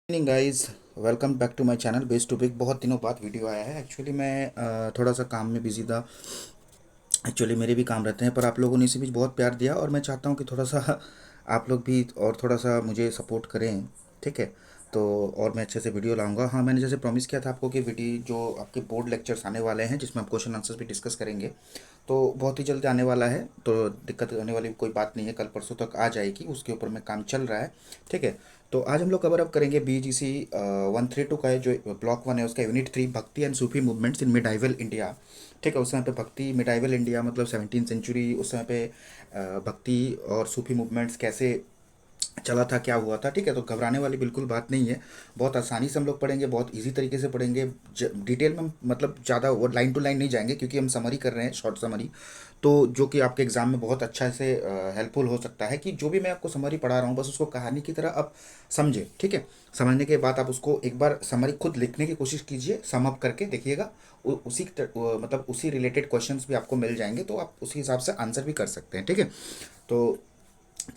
Evening guys, welcome back to my channel base to big. बहुत दिनों बाद video आया है। एक्चुअली मैं थोड़ा सा काम में बिजी था। एक्चुअली मेरे भी काम रहते हैं, पर आप लोगों ने इसी बीच बहुत प्यार दिया और मैं चाहता हूँ कि थोड़ा सा आप लोग भी और थोड़ा सा मुझे सपोर्ट करें। ठीक है, तो और मैं अच्छे से वीडियो लाऊंगा। हाँ, मैंने जैसे प्रॉमिस किया था आपको कि वीडियो जो आपके बोर्ड लेक्चर्स आने वाले हैं जिसमें हम क्वेश्चन आंसर्स भी डिस्कस करेंगे, तो बहुत ही जल्द आने वाला है। तो दिक्कत होने वाली कोई बात नहीं है, कल परसों तक आ जाएगी। उसके ऊपर में काम चल रहा है। ठीक है, तो आज हम लोग कवर अप करेंगे BGC 132 का है, जो ब्लॉक 1 है उसका यूनिट 3, भक्ति and Sufi movements in medieval India. ठीक है, उस समय पे भक्ति मिडाइवल इंडिया मतलब 17वीं सेंचुरी, उस समय पे भक्ति और सूफी मूवमेंट्स कैसे चला था, क्या हुआ था। ठीक है, तो घबराने वाली बिल्कुल बात नहीं है। बहुत आसानी से हम लोग पढ़ेंगे, बहुत इजी तरीके से पढ़ेंगे। डिटेल में मतलब ज़्यादा वो लाइन टू लाइन नहीं जाएंगे, क्योंकि हम समरी कर रहे हैं, शॉर्ट समरी। तो जो कि आपके एग्जाम में बहुत अच्छा से हेल्पफुल हो सकता है कि जो भी मैं आपको समरी पढ़ा रहा हूँ बस उसको कहानी की तरह आप समझे। ठीक है, समझने के बाद आप उसको एक बार समरी खुद लिखने की कोशिश कीजिए, सम अप करके देखिएगा। मतलब उसी रिलेटेड क्वेश्चंस भी आपको मिल जाएंगे, तो आप उसी हिसाब से आंसर भी कर सकते हैं। ठीक है, तो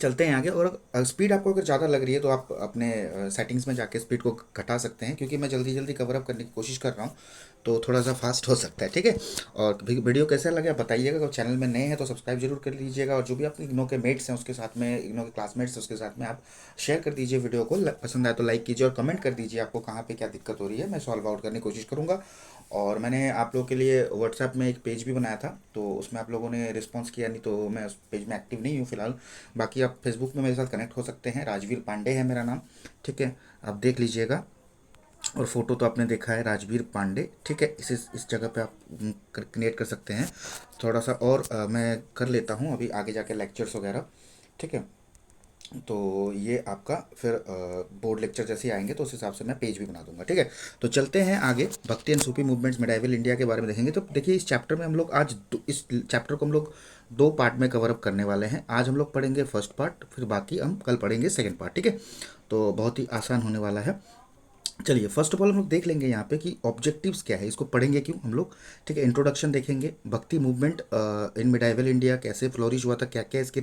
चलते हैं आगे। और स्पीड आपको अगर ज़्यादा लग रही है तो आप अपने सेटिंग्स में जाके स्पीड को घटा सकते हैं, क्योंकि मैं जल्दी जल्दी कवर अप करने की कोशिश कर रहा हूँ, तो थोड़ा सा फास्ट हो सकता है। ठीक है, और वीडियो कैसा लगा बताइएगा। अगर चैनल में नए हैं तो सब्सक्राइब जरूर कर लीजिएगा, और जो भी आपके इग्नो के मेट्स हैं उसके साथ में, इग्नो के क्लासमेट्स हैं उसके साथ में आप शेयर कर दीजिए वीडियो को। पसंद आए तो लाइक कीजिए और कमेंट कर दीजिए आपको कहाँ पे क्या दिक्कत हो रही है, मैं सॉल्व आउट करने की कोशिश करूँगा। और मैंने आप लोगों के लिए व्हाट्सएप में एक पेज भी बनाया था, तो उसमें आप लोगों ने रिस्पॉन्स किया नहीं, तो मैं उस पेज में एक्टिव नहीं हूँ फिलहाल। बाकी आप फेसबुक में मेरे साथ कनेक्ट हो सकते हैं, राजवीर पांडे है मेरा नाम। ठीक है, आप देख लीजिएगा। और फोटो तो आपने देखा है, राजवीर पांडे। ठीक है, इस जगह पे आप क्रिएट कर सकते हैं। थोड़ा सा और मैं कर लेता हूँ अभी आगे जाके लेक्चर्स वगैरह। ठीक है, तो ये आपका फिर बोर्ड लेक्चर जैसे ही आएंगे तो उस हिसाब से मैं पेज भी बना दूंगा। ठीक है, तो चलते हैं आगे। भक्ति and Sufi movements medieval India के बारे में देखेंगे। तो देखिए, इस चैप्टर में हम लोग आज इस चैप्टर को हम लोग दो पार्ट में कवर अप करने वाले हैं। आज हम लोग पढ़ेंगे फर्स्ट पार्ट, फिर बाकी हम कल पढ़ेंगे सेकेंड पार्ट। ठीक है, तो बहुत ही आसान होने वाला है। चलिए, फर्स्ट ऑफ ऑल हम लोग देख लेंगे यहाँ पे कि ऑब्जेक्टिव्स क्या है, इसको पढ़ेंगे क्यों हम लोग। ठीक है, इंट्रोडक्शन देखेंगे, भक्ति मूवमेंट इन मिडाइवल इंडिया कैसे फ्लोरिश हुआ था, क्या क्या इसके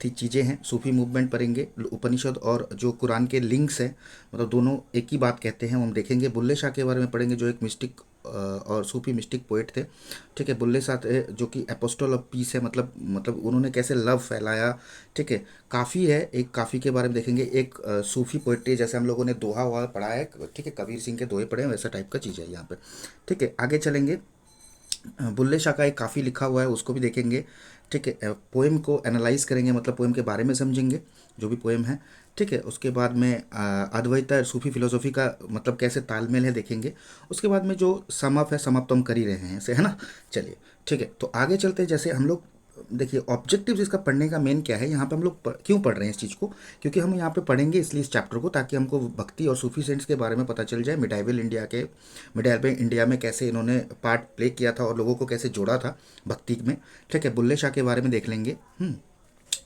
थी चीज़ें हैं। सूफी मूवमेंट पढ़ेंगे, उपनिषद और जो कुरान के लिंक्स हैं, मतलब दोनों एक ही बात कहते हैं, वो हम देखेंगे। बुल्ले शाह के बारे में पढ़ेंगे, जो एक मिस्टिक और सूफी मिस्टिक पोइट थे। ठीक है, बुल्ले शाह थे जो कि एपोस्टल ऑफ पीस है, मतलब उन्होंने कैसे लव फैलाया। ठीक है, काफ़ी है, एक काफ़ी के बारे में देखेंगे। एक सूफी पोइट्री, जैसे हम लोगों ने दोहा हुआ पढ़ा है। ठीक है, कबीर सिंह के दोहे पढ़े हैं, वैसा टाइप का चीज़ है यहाँ पे। ठीक है, आगे चलेंगे। बुल्ले शाह का एक काफ़ी लिखा हुआ है, उसको भी देखेंगे। ठीक है, पोएम को एनालाइज करेंगे, मतलब पोएम के बारे में समझेंगे, जो भी पोएम है। ठीक है, उसके बाद में अद्वैता सूफी फिलोसॉफी का मतलब कैसे तालमेल है देखेंगे। उसके बाद में जो समअप है, समअप तो हम कर ही रहे हैं ऐसे, है ना। चलिए, ठीक है, तो आगे चलते हैं। जैसे हम लोग देखिए, ऑब्जेक्टिव्स इसका पढ़ने का मेन क्या है, यहाँ पे हम लोग क्यों पढ़ रहे हैं इस चीज़ को, क्योंकि हम यहाँ पे पढ़ेंगे इसलिए इस चैप्टर को, ताकि हमको भक्ति और सूफी सेंट्स के बारे में पता चल जाए। मिडाइवल इंडिया में कैसे इन्होंने पार्ट प्ले किया था और लोगों को कैसे जोड़ा था भक्ति में। ठीक है, बुल्ले शाह के बारे में देख लेंगे।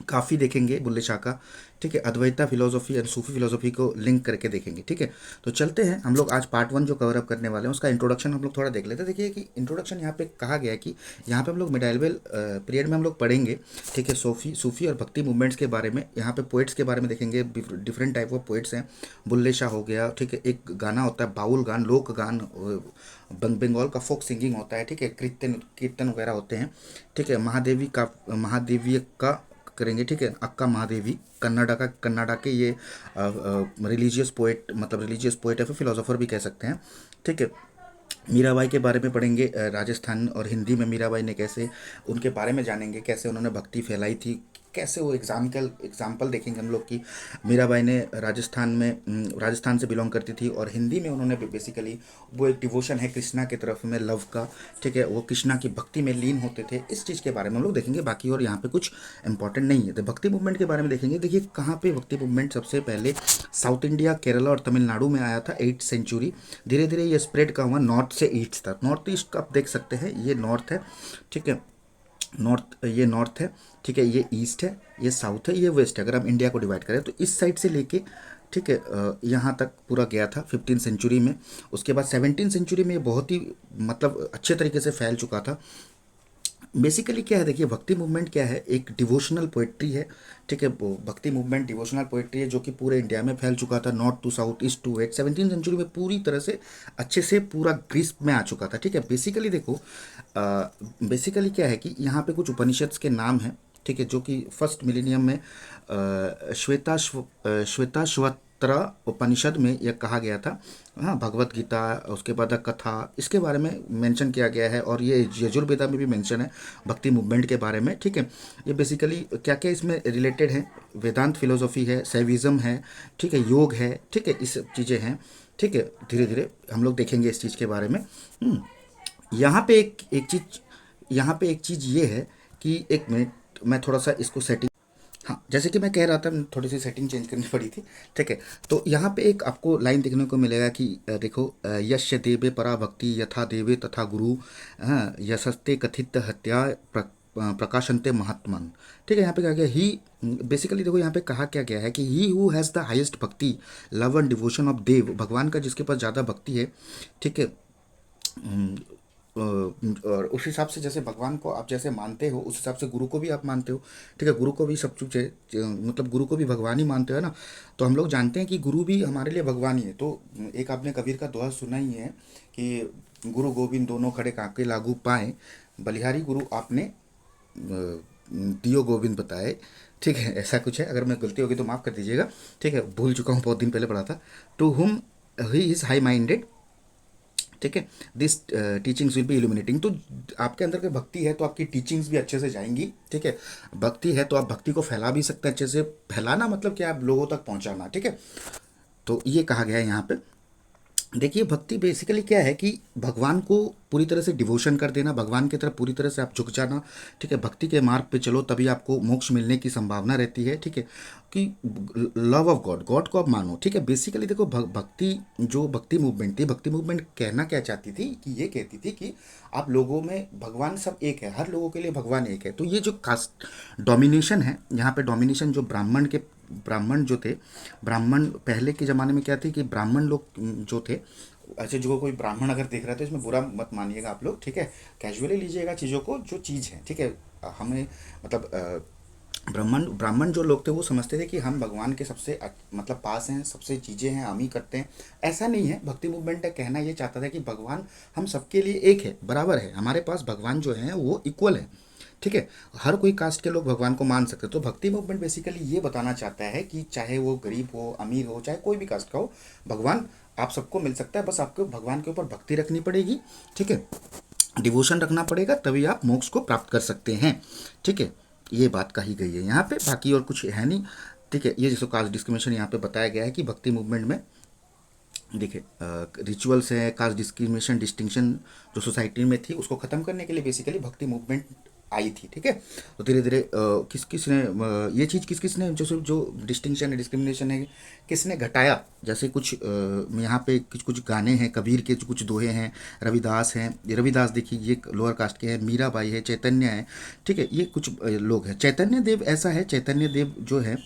काफ़ी देखेंगे बुल्ले शाह का। ठीक है, अद्वैता फिलोसॉफी और सूफी फिलोसॉफी को लिंक करके देखेंगे। ठीक है, तो चलते हैं हम लोग। आज पार्ट 1 जो कवर अप करने वाले हैं उसका इंट्रोडक्शन हम लोग थोड़ा देख लेते हैं। देखिए कि इंट्रोडक्शन यहाँ पे कहा गया है कि यहाँ पे हम लोग मिडाइवल पीरियड में हम लोग पढ़ेंगे। ठीक है, सूफी और भक्ति मूवमेंट्स के बारे में, यहाँ पे पोइट्स के बारे में देखेंगे। डिफरेंट टाइप ऑफ पोइट्स हैं। बुल्ले शाह हो गया। ठीक है, एक गाना होता है बाउल गान, लोक गान, बंगाल का फोक सिंगिंग होता है। ठीक है, कीर्तन कीर्तन वगैरह होते हैं। ठीक है, महादेवी का करेंगे। ठीक है, अक्का महादेवी कन्नाडा के ये रिलीजियस पोएट, मतलब रिलीजियस पोएट है, फिर फिलोसोफर भी कह सकते हैं। ठीक है, मीराबाई के बारे में पढ़ेंगे। राजस्थान और हिंदी में मीराबाई ने कैसे, उनके बारे में जानेंगे, कैसे उन्होंने भक्ति फैलाई थी, कैसे वो एग्जाम्पल देखेंगे हम लोग कि मीराबाई ने राजस्थान से बिलोंग करती थी, और हिंदी में उन्होंने बेसिकली वो एक डिवोशन है कृष्णा की तरफ में, लव का। ठीक है, वो कृष्णा की भक्ति में लीन होते थे। इस चीज़ के बारे में हम लोग देखेंगे। बाकी और यहाँ पे कुछ इंपॉर्टेंट नहीं है। तो भक्ति मूवमेंट के बारे में देखेंगे। देखिए, कहाँ पे भक्ति मूवमेंट सबसे पहले साउथ इंडिया, केरला और तमिलनाडु में आया था, 8th सेंचुरी। धीरे धीरे ये स्प्रेड का हुआ नॉर्थ से ईस्ट तक। नॉर्थ ईस्ट का आप देख सकते हैं, ये नॉर्थ है। ठीक है, ये नॉर्थ है। ठीक है, ये ईस्ट है, ये साउथ है, ये वेस्ट है। अगर हम इंडिया को डिवाइड करें तो इस साइड से लेके, ठीक है, यहाँ तक पूरा गया था 15th सेंचुरी में। उसके बाद 17th सेंचुरी में ये बहुत ही मतलब अच्छे तरीके से फैल चुका था। बेसिकली क्या है, देखिए भक्ति मूवमेंट क्या है, एक डिवोशनल पोइट्री है। ठीक है, वो भक्ति मूवमेंट डिवोशनल पोइट्री है जो कि पूरे इंडिया में फैल चुका था, north to south, east to west, 17वीं सेंचुरी में पूरी तरह से अच्छे से पूरा ग्रीस में आ चुका था। ठीक है, बेसिकली देखो, बेसिकली क्या है कि यहाँ पे कुछ उपनिषद्स के नाम हैं। ठीक है, जो कि फर्स्ट मिलेनियम में श्वेताश्वतर उपनिषद में यह कहा गया था। हाँ, भगवत गीता, उसके बाद कथा, इसके बारे में मेंशन किया गया है, और ये यजुर्वेदा में भी मेंशन है भक्ति मूवमेंट के बारे में। ठीक है, ये बेसिकली क्या क्या इसमें रिलेटेड है, वेदांत फिलोसॉफी है, सैविज्म है, ठीक है, योग है, ठीक है, इस चीज़ें हैं। ठीक है, धीरे धीरे हम लोग देखेंगे इस चीज़ के बारे में। यहाँ पे एक एक चीज़, यहाँ पे एक चीज़ ये है कि एक मिनट मैं थोड़ा सा इसको सेटिंग, हाँ, जैसे कि मैं कह रहा था, थोड़ी सी सेटिंग चेंज करनी पड़ी थी। ठीक है, तो यहाँ पे एक आपको लाइन देखने को मिलेगा कि देखो, यस्य देवे परा भक्ति यथा देवे तथा गुरु, यशस्ते कथित हत्या प्रकाशनते महात्मन। ठीक है, यहाँ पे क्या गया, ही बेसिकली देखो यहाँ पे कहा क्या गया है कि he who has the highest भक्ति लव एंड डिवोशन ऑफ देव, भगवान का जिसके पास ज़्यादा भक्ति है। ठीक है, और उस हिसाब से जैसे भगवान को आप जैसे मानते हो, उस हिसाब से गुरु को भी आप मानते हो। ठीक है, गुरु को भी सब कुछ है, मतलब गुरु को भी भगवान ही मानते हो ना। तो हम लोग जानते हैं कि गुरु भी हमारे लिए भगवान ही है। तो एक आपने कबीर का दोहा सुना ही है कि गुरु गोविंद दोनों खड़े काके लागू पाए, बलिहारी गुरु आपने दियो गोविंद बताए। ठीक है, ऐसा कुछ है, अगर मैं गलती होगी तो माफ़ कर दीजिएगा। ठीक है, भूल चुका हूँ, बहुत दिन पहले पढ़ा था। To whom he is high minded, ठीक है, this teachings will be illuminating. तो आपके अंदर के भक्ति है तो आपकी टीचिंग्स भी अच्छे से जाएंगी। ठीक है, भक्ति है तो आप भक्ति को फैला भी सकते हैं अच्छे से। फैलाना मतलब क्या, आप लोगों तक पहुंचाना। ठीक है, तो ये कहा गया है यहाँ पे। देखिए, भक्ति बेसिकली क्या है कि भगवान को पूरी तरह से डिवोशन कर देना, भगवान की तरफ पूरी तरह से आप झुक जाना। ठीक है, भक्ति के मार्ग पे चलो तभी आपको मोक्ष मिलने की संभावना रहती है। ठीक है, कि लव ऑफ गॉड, गॉड को आप मानो। ठीक है, बेसिकली देखो, भक्ति जो भक्ति मूवमेंट थी, भक्ति मूवमेंट कहना क्या चाहती थी कि ये कहती थी कि आप लोगों में भगवान सब एक है, हर लोगों के लिए भगवान एक है। तो ये जो कास्ट डोमिनेशन है यहाँ पे, डोमिनेशन जो ब्राह्मण जो थे, ब्राह्मण पहले के ज़माने में क्या थी कि ब्राह्मण लोग जो थे, अच्छा, जो कोई ब्राह्मण अगर देख रहा है तो इसमें बुरा मत मानिएगा आप लोग। ठीक है, कैजुअली लीजिएगा चीज़ों को, जो चीज़ है। ठीक है, हमें मतलब ब्राह्मण ब्राह्मण जो लोग थे वो समझते थे कि हम भगवान के सबसे मतलब पास हैं, सबसे चीज़ें हैं हम ही करते हैं। ऐसा नहीं है, भक्ति मूवमेंट का कहना ये चाहता था कि भगवान हम सबके लिए एक है, बराबर है, हमारे पास भगवान जो है वो इक्वल है। ठीक है, हर कोई कास्ट के लोग भगवान को मान सकते हैं। तो भक्ति मूवमेंट बेसिकली ये बताना चाहता है कि चाहे वो गरीब हो, अमीर हो, चाहे कोई भी कास्ट का हो, भगवान आप सबको मिल सकता है। बस आपको भगवान के ऊपर भक्ति रखनी पड़ेगी। ठीक है, डिवोशन रखना पड़ेगा, तभी आप मोक्ष को प्राप्त कर सकते हैं। ठीक है, ये बात कही गई है यहाँ पे, बाकी और कुछ है नहीं। ठीक है, ये जिसको कास्ट डिस्क्रिमिनेशन यहाँ पे बताया गया है कि भक्ति मूवमेंट में देखिए रिचुअल्स है, कास्ट डिस्क्रिमिनेशन डिस्टिंक्शन जो सोसाइटी में थी उसको ख़त्म करने के लिए बेसिकली भक्ति मूवमेंट आई थी। ठीक है, तो धीरे धीरे किस किस ने ये चीज़ किस किस ने जो जो डिस्टिंक्शन है, डिस्क्रिमिनेशन है, किसने घटाया। जैसे कुछ यहाँ पे कुछ कुछ गाने हैं, कबीर के कुछ दोहे हैं, रविदास हैं। ये रविदास देखिए, ये लोअर कास्ट के हैं, मीराबाई है, चैतन्य है। ठीक है, ये कुछ लोग हैं। चैतन्य देव ऐसा है, चैतन्य देव जो है,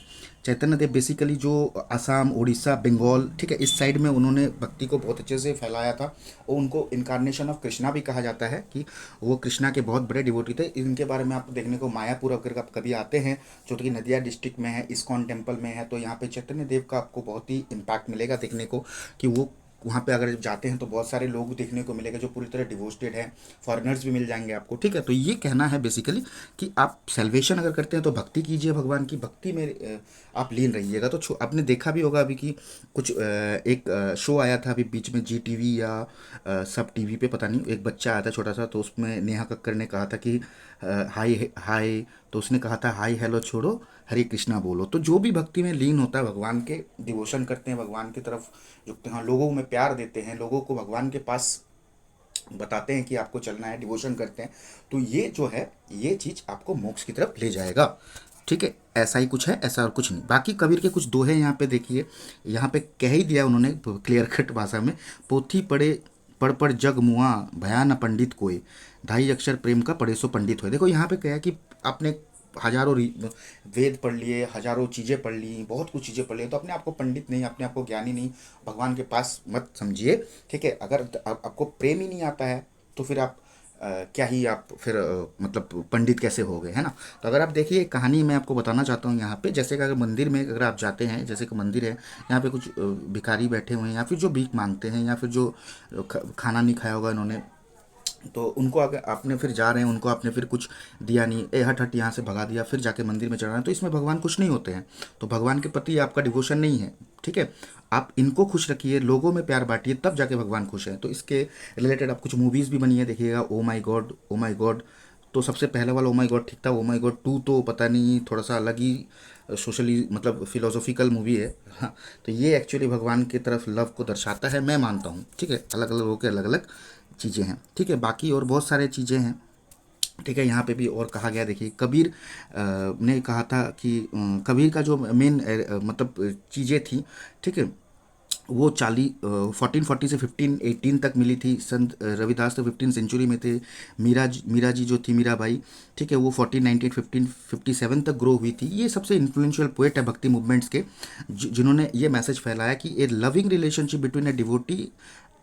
चैतन्य देव बेसिकली जो असम, उड़ीसा, बंगाल, ठीक है, इस साइड में उन्होंने भक्ति को बहुत अच्छे से फैलाया था। और उनको इनकारनेशन ऑफ कृष्णा भी कहा जाता है कि वो कृष्णा के बहुत बड़े डिवोटी थे। इनके बारे में आपको देखने को मायापुर अगर आप कभी आते हैं, जो कि नदिया डिस्ट्रिक्ट में है, इस्कॉन टेम्पल में है, तो यहाँ पे चैतन्य देव का आपको बहुत ही इम्पैक्ट मिलेगा देखने को कि वो वहाँ पे अगर जाते हैं तो बहुत सारे लोग देखने को मिलेगा जो पूरी तरह डिवोस्टेड है। फॉरेनर्स भी मिल जाएंगे आपको। ठीक है, तो ये कहना है बेसिकली कि आप सेल्वेशन अगर करते हैं तो भक्ति कीजिए, भगवान की भक्ति में आप लीन रहिएगा। तो आपने देखा भी होगा अभी कि कुछ एक शो आया था अभी बीच में, जी टीवी या सब टीवी पे पता नहीं, एक बच्चा आया था छोटा सा, तो उसमें नेहा कक्कर ने कहा था कि हाय हाय, तो उसने कहा था हाय हेलो छोड़ो, हरे कृष्णा बोलो। तो जो भी भक्ति में लीन होता है, भगवान के डिवोशन करते हैं, भगवान की तरफ झुकते हैं, लोगों में प्यार देते हैं, लोगों को भगवान के पास बताते हैं कि आपको चलना है, डिवोशन करते हैं, तो ये जो है ये चीज़ आपको मोक्ष की तरफ ले जाएगा। ठीक है, ऐसा ही कुछ है, ऐसा और कुछ नहीं। बाकी कबीर के कुछ दोहे यहाँ पे देखिए, यहाँ पे कह ही दिया उन्होंने क्लियर कट भाषा में, पोथी पढ़े पढ़ जग मुआ भया न पंडित कोई, ढाई अक्षर प्रेम का पढ़े सो पंडित हुए। देखो यहाँ पे क्या है कि आपने हजारों वेद पढ़ लिए, हजारों चीज़ें पढ़ ली, बहुत कुछ चीज़ें पढ़ ली, तो अपने आप को पंडित नहीं, अपने आप को ज्ञानी नहीं, भगवान के पास मत समझिए। ठीक है, अगर आपको प्रेम ही नहीं आता है तो फिर आप क्या ही आप फिर मतलब पंडित कैसे हो गए, है ना। तो अगर आप देखिए एक कहानी मैं आपको बताना चाहता हूँ यहाँ पे, जैसे कि अगर मंदिर में अगर आप जाते हैं, जैसे कि मंदिर है, यहाँ पे कुछ भिखारी बैठे हुए हैं या फिर जो भीख मांगते हैं या फिर जो खाना नहीं खाया होगा इन्होंने, तो उनको अगर आपने फिर जा रहे हैं, उनको आपने फिर कुछ दिया नहीं, ए हट हट यहाँ से भगा दिया, फिर जाके मंदिर में चढ़ रहे हैं, तो इसमें भगवान खुश नहीं होते हैं। तो भगवान के प्रति आपका डिवोशन नहीं है, ठीक है। आप इनको खुश रखिए, लोगों में प्यार बांटिए, तब जाके भगवान खुश हैं। तो इसके रिलेटेड आप कुछ मूवीज़ भी बनी है, देखिएगा, ओ माई गॉड, ओ माई गॉड। तो सबसे पहले वाला ओ माई गॉड ठीक था, ओ माई गॉड 2 तो पता नहीं, थोड़ा सा अलग ही सोशली मतलब फिलोसॉफिकल मूवी है। हाँ, तो ये एक्चुअली भगवान की तरफ लव को दर्शाता है, मैं मानता हूँ, ठीक है। अलग अलग लोगों के अलग अलग चीज़ें हैं, ठीक है। बाकी और बहुत सारे चीज़ें हैं, ठीक है। यहाँ पे भी और कहा गया, देखिए कबीर ने कहा था कि कबीर का जो मेन मतलब चीज़ें थी, ठीक है, वो 1440 से 1518 तक मिली थी। संत रविदास तो 15 सेंचुरी में थे। मीरा जी जो थी, मीराबाई, ठीक है, वो 1498 1557 तक ग्रो हुई थी। ये सबसे इन्फ्लुएंशियल पोएट है भक्ति मूवमेंट्स के, जिन्होंने ये मैसेज फैलाया कि a loving relationship between a devotee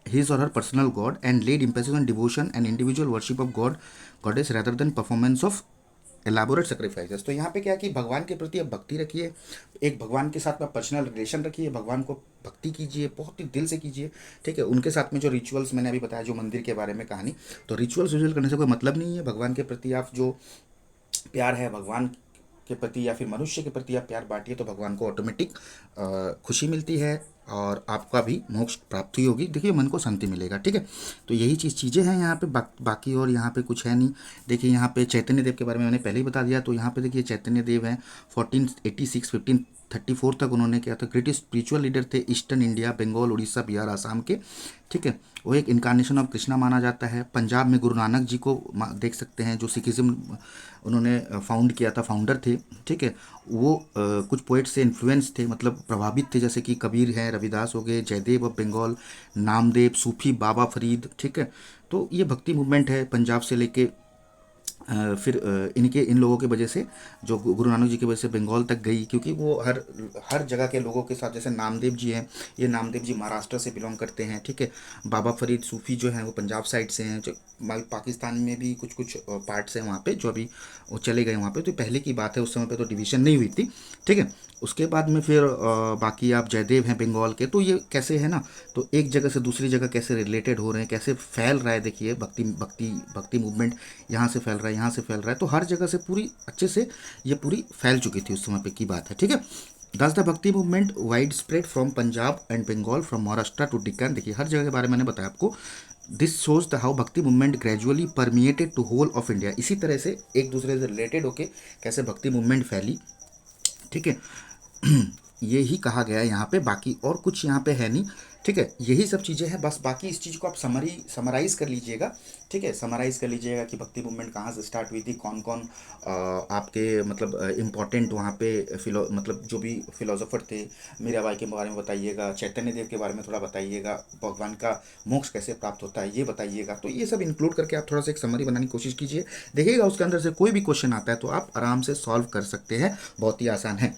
his or her personal god and laid emphasis on devotion and individual worship of goddess rather than performance of elaborate sacrifices. तो यहाँ पे क्या है कि भगवान के प्रति आप भक्ति रखिए, एक भगवान के साथ में पर्सनल रिलेशन रखिए, भगवान को भक्ति कीजिए, बहुत ही दिल से कीजिए, ठीक है। उनके साथ में जो रिचुअल्स मैंने अभी बताया, जो मंदिर के बारे में कहानी, तो रिचुअल्स विजुअल करने से कोई मतलब नहीं है। भगवान के प्रति आप जो प्यार है, भगवान के प्रति या फिर मनुष्य के प्रति आप प्यार बांटिए, तो भगवान को ऑटोमेटिक खुशी मिलती है और आपका भी मोक्ष प्राप्त ही होगी, देखिए मन को शांति मिलेगा, ठीक है। तो यही चीज़ें हैं यहाँ पे, बाकी और यहाँ पे कुछ है नहीं। देखिए यहाँ पे चैतन्य देव के बारे में मैंने पहले ही बता दिया। तो यहाँ पे देखिए चैतन्य देव हैं, 1486 1534 तक उन्होंने क्या था, ग्रेटेस्ट स्पिरिचुअल लीडर थे ईस्टर्न इंडिया, बंगाल, उड़ीसा, बिहार, आसाम के, ठीक है। वो एक इनकारनेशन ऑफ कृष्णा माना जाता है। पंजाब में गुरु नानक जी को देख सकते हैं, जो सिखिज्म उन्होंने फाउंड किया था, फाउंडर थे, ठीक है। वो कुछ पोइट से इन्फ्लुएंस थे, मतलब प्रभावित थे, जैसे कि कबीर हैं, रविदास हो गए, जयदेव ऑफ बंगाल, नामदेव, सूफी, बाबा फरीद, ठीक है। तो ये भक्ति मूवमेंट है पंजाब से लेके फिर इन लोगों की वजह से, जो गुरु नानक जी की वजह से बंगाल तक गई, क्योंकि वो हर हर जगह के लोगों के साथ, जैसे नामदेव जी हैं, ये नामदेव जी महाराष्ट्र से बिलोंग करते हैं, ठीक है। बाबा फरीद सूफी जो हैं वो पंजाब साइड से हैं, जो पाकिस्तान में भी कुछ कुछ पार्ट्स हैं वहाँ पे, जो अभी वो चले गए वहाँ पे। तो पहले की बात है, उस समय पे तो डिवीज़न नहीं हुई थी, ठीक है। उसके बाद में फिर बाकी आप जयदेव हैं बंगाल के, तो ये कैसे है ना, तो एक जगह से दूसरी जगह कैसे रिलेटेड हो रहे हैं, कैसे फैल रहा है, देखिए भक्ति भक्ति भक्ति मूवमेंट यहाँ से फैल रहा है, यहाँ से फैल रहा है, तो हर जगह से पूरी अच्छे से ये पूरी फैल चुकी थी उस समय पे की बात है, ठीक है। Thus the bhakti movement wide spread from Punjab and Bengal, from Maharashtra to Deccan, देखिए हर जगह के बारे में मैंने बताया आपको। This shows the how bhakti movement gradually permeated to whole of India. इसी तरह से एक दूसरे से रिलेटेड होके कैसे भक्ति मूवमेंट फैली, ठीक है। ये ही कहा गया है यहाँ पे, बाकी और कुछ यहाँ पे है नहीं, ठीक है। यही सब चीज़ें हैं बस, बाकी इस चीज़ को आप समराइज़ कर लीजिएगा, ठीक है। समराइज़ कर लीजिएगा कि भक्ति मूवमेंट कहाँ से स्टार्ट हुई थी, कौन कौन आपके मतलब इम्पोर्टेंट वहाँ पे मतलब जो भी फिलोसोफर थे, मीराबाई के बारे में बताइएगा, चैतन्य देव के बारे में थोड़ा बताइएगा, भगवान का मोक्ष कैसे प्राप्त होता है ये बताइएगा। तो ये सब इंक्लूड करके आप थोड़ा सा एक समरी बनाने की कोशिश कीजिए, देखिएगा उसके अंदर से कोई भी क्वेश्चन आता है तो आप आराम से सॉल्व कर सकते हैं, बहुत ही आसान है।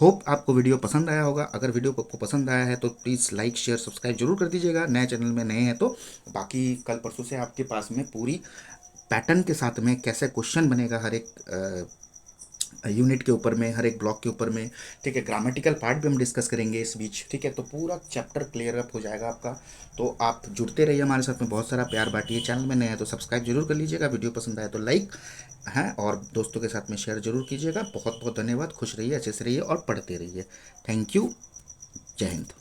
होप आपको वीडियो पसंद आया होगा। अगर वीडियो आपको पसंद आया है तो प्लीज़ लाइक शेयर सब्सक्राइब जरूर कर दीजिएगा, नए चैनल में नए हैं तो। बाकी कल परसों से आपके पास में पूरी पैटर्न के साथ में कैसे क्वेश्चन बनेगा हर एक यूनिट के ऊपर में, हर एक ब्लॉक के ऊपर में, ठीक है। ग्रामेटिकल पार्ट भी हम डिस्कस करेंगे इस बीच, ठीक है। तो पूरा चैप्टर क्लियर अप हो जाएगा आपका। तो आप जुड़ते रहिए हमारे साथ में, बहुत सारा प्यार बांटिए। चैनल में नए हैं तो सब्सक्राइब जरूर कर लीजिएगा, वीडियो पसंद आए तो लाइक हैं, और दोस्तों के साथ में शेयर जरूर कीजिएगा। बहुत बहुत धन्यवाद, खुश रहिए, अच्छे से रहिए और पढ़ते रहिए। थैंक यू, जय हिंद।